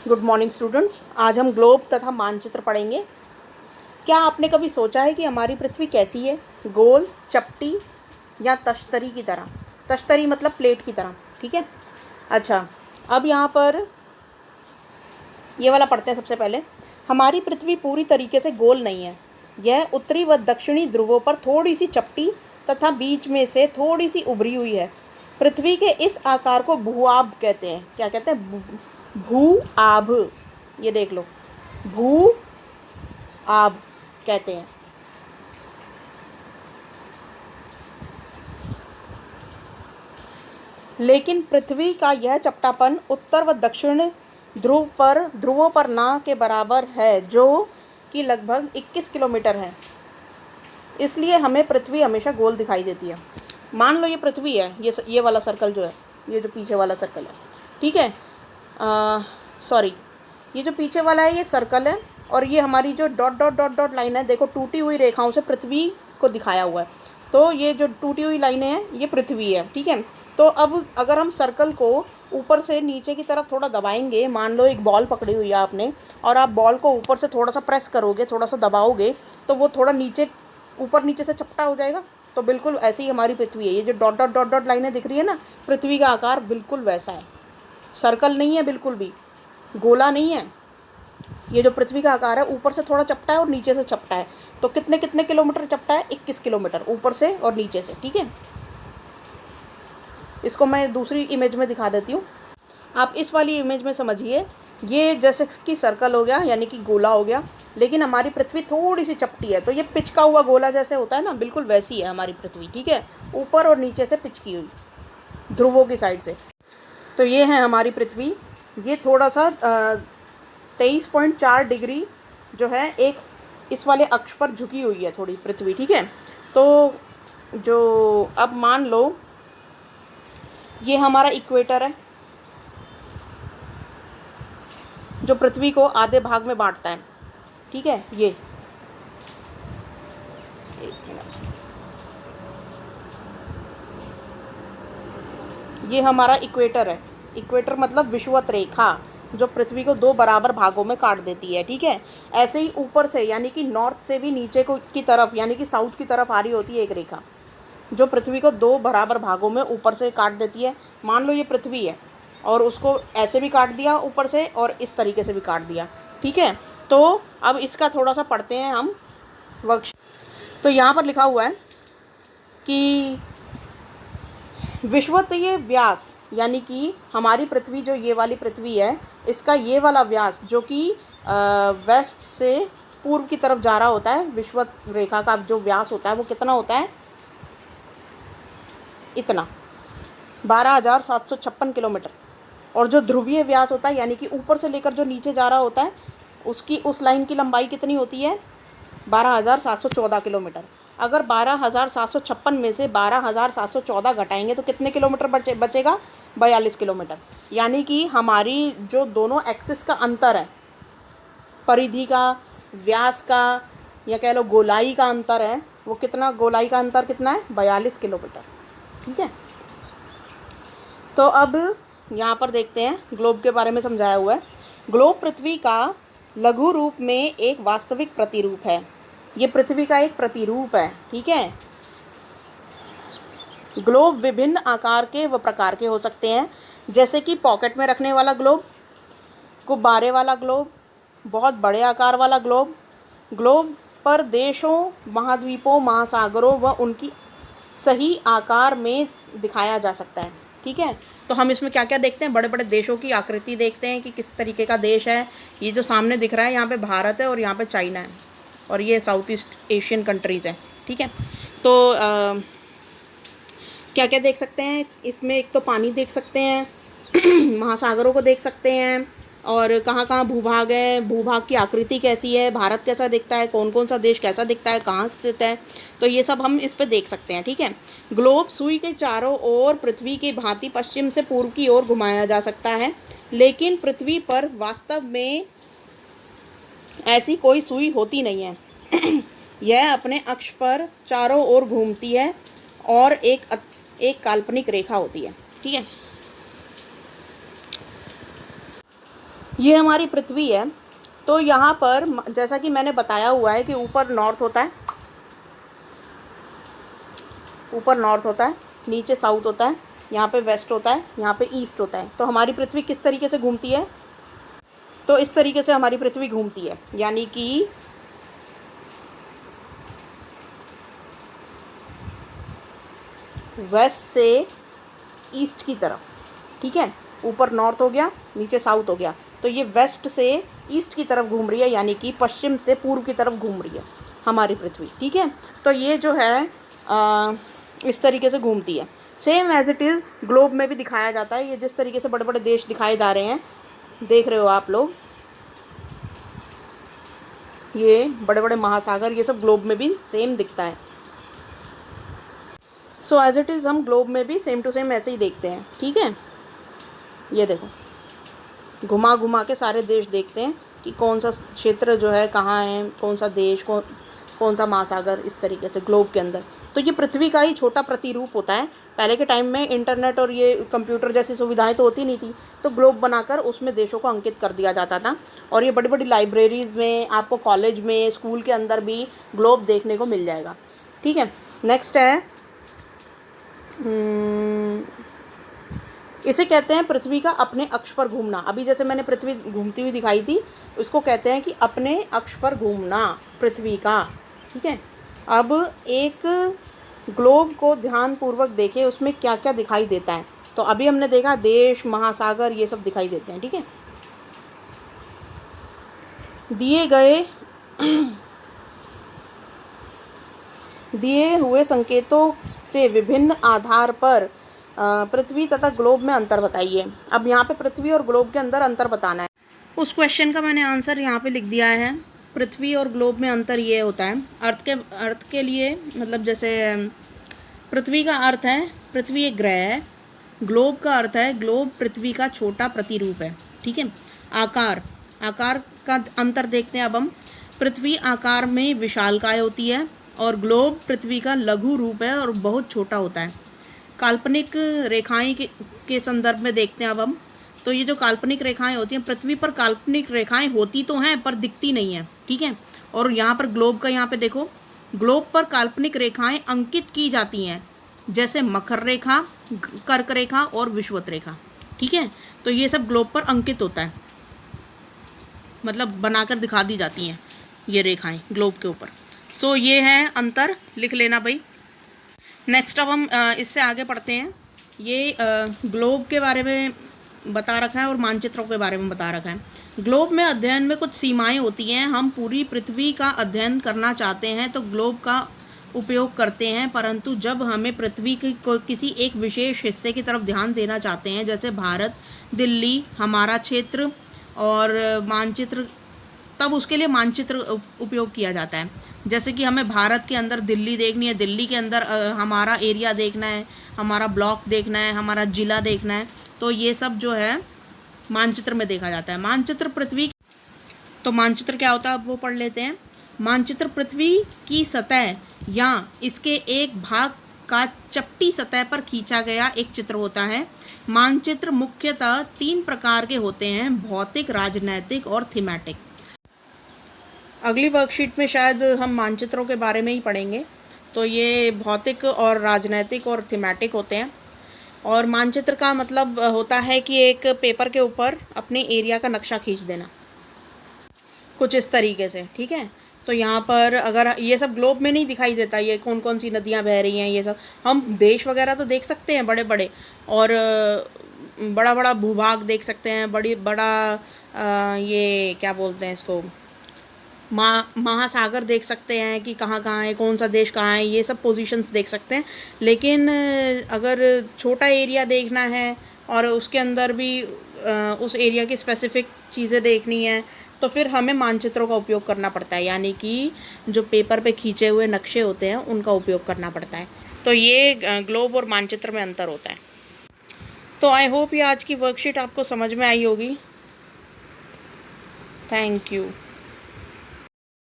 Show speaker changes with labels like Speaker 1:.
Speaker 1: Good morning students. आज हम globe तथा मानचित्र पढ़ेंगे। क्या आपने कभी सोचा है कि हमारी पृथ्वी कैसी है? गोल, चपटी या तश्तरी की तरह? तश्तरी मतलब प्लेट की तरह, ठीक है। अच्छा, अब यहाँ पर ये वाला पढ़ते हैं सबसे पहले। हमारी पृथ्वी पूरी तरीके से गोल नहीं है। यह उत्तरी व दक्षिणी ध्रुवों पर थोड़ी सी चपटी तथा बीच में से थोड़ी सी उभरी हुई है। पृथ्वी के इस आकार को भूआभ कहते हैं। क्या कहते हैं? भू-आभ। ये देख लो, भू-आभ कहते हैं। लेकिन पृथ्वी का यह चपटापन उत्तर व दक्षिण ध्रुवों पर ना के बराबर है, जो कि लगभग 21 किलोमीटर है। इसलिए हमें पृथ्वी हमेशा गोल दिखाई देती है। मान लो ये पृथ्वी है, ये वाला सर्कल जो है, ये जो पीछे वाला सर्कल है, ठीक है। सॉरी, ये जो पीछे वाला है ये सर्कल है, और ये हमारी जो dot dot dot dot line है, देखो टूटी हुई रेखाओं से पृथ्वी को दिखाया हुआ है। तो ये जो टूटी हुई लाइनें हैं ये पृथ्वी है, ठीक है। तो अब अगर हम सर्कल को ऊपर से नीचे की तरफ थोड़ा दबाएंगे, मान लो एक बॉल पकड़ी हुई है आपने, और आप बॉल को ऊपर से थोड़ा सा प्रेस करोगे, थोड़ा सा दबाओगे, तो वो थोड़ा नीचे ऊपर नीचे से चपटा हो जाएगा। तो बिल्कुल ऐसी ही हमारी पृथ्वी है। ये जो डॉट डॉट डॉट डॉट लाइनें दिख रही है ना, पृथ्वी का आकार बिल्कुल वैसा है। सर्कल नहीं है, बिल्कुल भी गोला नहीं है। ये जो पृथ्वी का आकार है, ऊपर से थोड़ा चपटा है और नीचे से चपटा है। तो कितने कितने किलोमीटर चपटा है? 21 किलोमीटर ऊपर से और नीचे से, ठीक है। इसको मैं दूसरी इमेज में दिखा देती हूँ। आप इस वाली इमेज में समझिए, ये जैसे कि सर्कल हो गया, यानी कि गोला हो गया, लेकिन हमारी पृथ्वी थोड़ी सी चपटी है। तो ये पिचका हुआ गोला जैसे होता है ना, बिल्कुल वैसी है हमारी पृथ्वी, ठीक है। ऊपर और नीचे से पिचकी हुई, ध्रुवों की साइड से। तो ये है हमारी पृथ्वी। ये थोड़ा सा 23.4 डिग्री जो है एक इस वाले अक्ष पर झुकी हुई है थोड़ी पृथ्वी, ठीक है। तो जो अब मान लो ये हमारा इक्वेटर है, जो पृथ्वी को आधे भाग में बांटता है, ठीक है। ये हमारा इक्वेटर है। इक्वेटर मतलब विषुवत रेखा, जो पृथ्वी को दो बराबर भागों में काट देती है, ठीक है। ऐसे ही ऊपर से, यानी कि नॉर्थ से भी नीचे को की तरफ, यानी कि साउथ की तरफ आ रही होती है एक रेखा, जो पृथ्वी को दो बराबर भागों में ऊपर से काट देती है। मान लो ये पृथ्वी है, और उसको ऐसे भी काट दिया ऊपर से, और इस तरीके से भी काट दिया, ठीक है। तो अब इसका थोड़ा सा पढ़ते हैं हम वर्क। तो यहाँ पर लिखा हुआ है कि विषुवत ये व्यास, यानी कि हमारी पृथ्वी, जो ये वाली पृथ्वी है, इसका ये वाला व्यास जो कि वेस्ट से पूर्व की तरफ जा रहा होता है, विषुवत रेखा का जो व्यास होता है वो कितना होता है? इतना 12,756 किलोमीटर। और जो ध्रुवीय व्यास होता है, यानी कि ऊपर से लेकर जो नीचे जा रहा होता है, उसकी उस लाइन की लंबाई कितनी होती है? 12,714 किलोमीटर। अगर 12,756 में से 12,714 घटाएंगे तो कितने किलोमीटर बचेगा? 42 किलोमीटर। यानी कि हमारी जो दोनों एक्सिस का अंतर है, परिधि का, व्यास का, या कह लो गोलाई का अंतर है, वो कितना? गोलाई का अंतर कितना है? 42 किलोमीटर, ठीक है। तो अब यहाँ पर देखते हैं, ग्लोब के बारे में समझाया हुआ है। ग्लोब पृथ्वी का लघु रूप में एक वास्तविक प्रतिरूप है। ये पृथ्वी का एक प्रतिरूप है, ठीक है। ग्लोब विभिन्न आकार के व प्रकार के हो सकते हैं, जैसे कि पॉकेट में रखने वाला ग्लोब, गुब्बारे वाला ग्लोब, बहुत बड़े आकार वाला ग्लोब। ग्लोब पर देशों, महाद्वीपों, महासागरों व उनकी सही आकार में दिखाया जा सकता है, ठीक है। तो हम इसमें क्या क्या देखते हैं? बड़े बड़े देशों की आकृति देखते हैं कि किस तरीके का देश है। ये जो सामने दिख रहा है, यहाँ पे भारत है और यहाँ पे चाइना है, और ये साउथ ईस्ट एशियन कंट्रीज़ हैं, ठीक है। तो क्या क्या देख सकते हैं इसमें? एक तो पानी देख सकते हैं, महासागरों को देख सकते हैं, और कहाँ कहाँ भूभाग है, भूभाग की आकृति कैसी है, भारत कैसा दिखता है, कौन कौन सा देश कैसा दिखता है, कहाँ स्थित है, तो ये सब हम इस पे देख सकते हैं, ठीक है। ग्लोब सुई के चारों ओर पृथ्वी की भांति पश्चिम से पूर्व की ओर घुमाया जा सकता है, लेकिन पृथ्वी पर वास्तव में ऐसी कोई सुई होती नहीं है। यह अपने अक्ष पर चारों ओर घूमती है और एक काल्पनिक रेखा होती है, ठीक है। ये हमारी पृथ्वी है। तो यहाँ पर जैसा कि मैंने बताया हुआ है कि ऊपर नॉर्थ होता है, ऊपर नॉर्थ होता है, नीचे साउथ होता है, यहाँ पे वेस्ट होता है, यहाँ पे ईस्ट होता है। तो हमारी पृथ्वी किस तरीके से घूमती है? तो इस तरीके से हमारी पृथ्वी घूमती है, यानी कि वेस्ट से ईस्ट की तरफ, ठीक है। ऊपर नॉर्थ हो गया, नीचे साउथ हो गया, तो ये वेस्ट से ईस्ट की तरफ घूम रही है, यानी कि पश्चिम से पूर्व की तरफ घूम रही है हमारी पृथ्वी, ठीक है। तो ये जो है इस तरीके से घूमती है। Same as it is globe में भी दिखाया जाता है। ये जिस तरीके से बड़े बड़े देश दिखाए जा रहे हैं, देख रहे हो आप लोग, ये बड़े बड़े महासागर, ये सब ग्लोब में भी सेम दिखता है। सो एज इट इज़ हम ग्लोब में भी सेम टू सेम ऐसे ही देखते हैं, ठीक है। ये देखो, घुमा घुमा के सारे देश देखते हैं कि कौन सा क्षेत्र जो है कहाँ है, कौन सा देश, कौन सा महासागर, इस तरीके से ग्लोब के अंदर। तो ये पृथ्वी का ही छोटा प्रतिरूप होता है। पहले के टाइम में इंटरनेट और ये कंप्यूटर जैसी सुविधाएं तो होती नहीं थी, तो ग्लोब बनाकर उसमें देशों को अंकित कर दिया जाता था। और ये बड़ी बड़ी लाइब्रेरीज़ में, आपको कॉलेज में, स्कूल के अंदर भी ग्लोब देखने को मिल जाएगा, ठीक है। नेक्स्ट है, इसे कहते हैं पृथ्वी का अपने अक्ष पर घूमना। अभी जैसे मैंने पृथ्वी घूमती हुई दिखाई थी, उसको कहते हैं कि अपने अक्ष पर घूमना पृथ्वी का, ठीक है। अब एक ग्लोब को ध्यानपूर्वक देखें, उसमें क्या क्या दिखाई देता है। तो अभी हमने देखा देश, महासागर, ये सब दिखाई देते हैं, ठीक है। दिए हुए संकेतों से विभिन्न आधार पर पृथ्वी तथा ग्लोब में अंतर बताइए। अब यहाँ पे पृथ्वी और ग्लोब के अंदर अंतर बताना है। उस क्वेश्चन का मैंने आंसर यहाँ पे लिख दिया है। पृथ्वी और ग्लोब में अंतर ये होता है, अर्थ के लिए, मतलब जैसे पृथ्वी का अर्थ है पृथ्वी एक ग्रह है, ग्लोब का अर्थ है ग्लोब पृथ्वी का छोटा प्रतिरूप है, ठीक है। आकार का अंतर देखते हैं अब हम। पृथ्वी आकार में विशालकाय होती है और ग्लोब पृथ्वी का लघु रूप है और बहुत छोटा होता है। काल्पनिक रेखाएं के संदर्भ में देखते हैं अब हम। तो ये जो काल्पनिक रेखाएं होती हैं, पृथ्वी पर काल्पनिक रेखाएं होती तो हैं पर दिखती नहीं हैं, ठीक है। और यहाँ पर ग्लोब का, यहाँ पे देखो, ग्लोब पर काल्पनिक रेखाएं अंकित की जाती हैं, जैसे मकर रेखा, कर्क रेखा और विषुवत रेखा, ठीक है। तो ये सब ग्लोब पर अंकित होता है, मतलब बनाकर दिखा दी जाती हैं ये रेखाएं ग्लोब के ऊपर। सो ये है अंतर, लिख लेना भाई। नेक्स्ट अब हम इससे आगे पढ़ते हैं। ये ग्लोब के बारे में बता रखा है और मानचित्रों के बारे में बता रखा है। ग्लोब में अध्ययन में कुछ सीमाएं होती हैं। हम पूरी पृथ्वी का अध्ययन करना चाहते हैं तो ग्लोब का उपयोग करते हैं, परंतु जब हमें पृथ्वी की किसी एक विशेष हिस्से की तरफ ध्यान देना चाहते हैं, जैसे भारत, दिल्ली, हमारा क्षेत्र और मानचित्र, तब उसके लिए मानचित्र उपयोग किया जाता है। जैसे कि हमें भारत के अंदर दिल्ली देखनी है, दिल्ली के अंदर हमारा एरिया देखना है, हमारा ब्लॉक देखना है, हमारा ज़िला देखना है, तो ये सब जो है मानचित्र में देखा जाता है। मानचित्र पृथ्वी, तो मानचित्र क्या होता है अब वो पढ़ लेते हैं। मानचित्र पृथ्वी की सतह या इसके एक भाग का चपटी सतह पर खींचा गया एक चित्र होता है। मानचित्र मुख्यतः 3 प्रकार के होते हैं, भौतिक, राजनैतिक और थीमेटिक। अगली वर्कशीट में शायद हम मानचित्रों के बारे में ही पढ़ेंगे। तो ये भौतिक और राजनैतिक और थीमेटिक होते हैं। और मानचित्र का मतलब होता है कि एक पेपर के ऊपर अपने एरिया का नक्शा खींच देना, कुछ इस तरीके से, ठीक है। तो यहाँ पर अगर ये सब ग्लोब में नहीं दिखाई देता, ये कौन कौन सी नदियाँ बह रही हैं, ये सब हम देश वगैरह तो देख सकते हैं बड़े बड़े, और बड़ा बड़ा भूभाग देख सकते हैं, बड़ा ये क्या बोलते हैं इसको, महासागर देख सकते हैं कि कहाँ कहाँ है, कौन सा देश कहाँ है, ये सब पोजीशंस देख सकते हैं। लेकिन अगर छोटा एरिया देखना है और उसके अंदर भी उस एरिया की स्पेसिफिक चीज़ें देखनी है, तो फिर हमें मानचित्रों का उपयोग करना पड़ता है, यानी कि जो पेपर पे खींचे हुए नक्शे होते हैं उनका उपयोग करना पड़ता है। तो ये ग्लोब और मानचित्र में अंतर होता है। तो आई होप ये आज की वर्कशीट आपको समझ में आई होगी। Thank you.